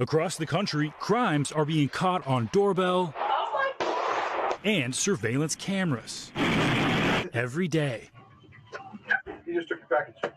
Across the country, crimes are being caught on doorbell and surveillance cameras every day. You just took your package.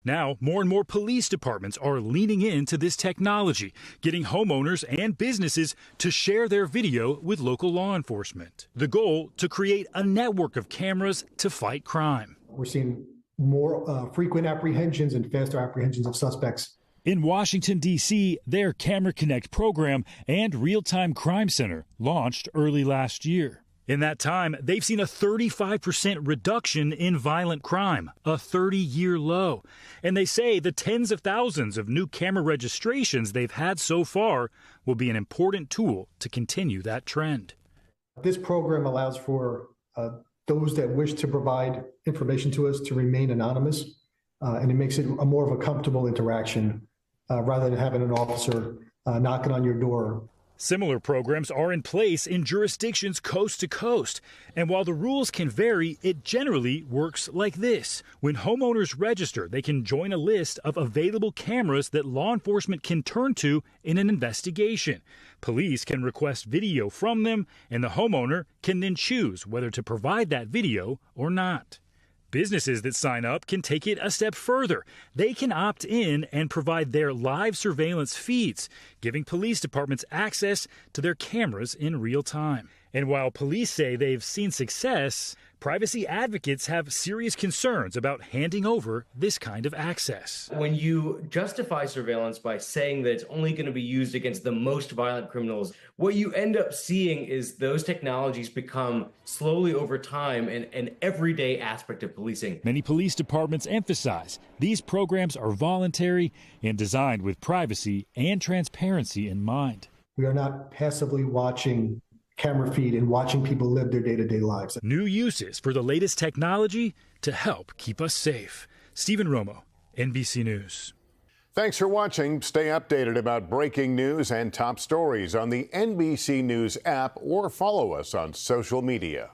Now, more and more police departments are leaning into this technology, getting homeowners and businesses to share their video with local law enforcement. The goal, to create a network of cameras to fight crime. We're seeing more frequent apprehensions and faster apprehensions of suspects. In Washington, D.C., their Camera Connect program and Real-Time Crime Center launched early last year. In that time, they've seen a 35% reduction in violent crime, a 30-year low. And they say the tens of thousands of new camera registrations they've had so far will be an important tool to continue that trend. This program allows for those that wish to provide information to us to remain anonymous, and it makes it a more of a comfortable interaction rather than having an officer knocking on your door. Similar programs are in place in jurisdictions coast to coast. And while the rules can vary, it generally works like this. When homeowners register, they can join a list of available cameras that law enforcement can turn to in an investigation. Police can request video from them, and the homeowner can then choose whether to provide that video or not. Businesses that sign up can take it a step further. They can opt in and provide their live surveillance feeds, giving police departments access to their cameras in real time. And while police say they've seen success, privacy advocates have serious concerns about handing over this kind of access. When you justify surveillance by saying that it's only going to be used against the most violent criminals, what you end up seeing is those technologies become slowly over time an everyday aspect of policing. Many police departments emphasize these programs are voluntary and designed with privacy and transparency in mind. We are not passively watching camera feed and watching people live their day-to-day lives. New uses for the latest technology to help keep us safe. Steven Romo, NBC News. Thanks for watching. Stay updated about breaking news and top stories on the NBC News app or follow us on social media.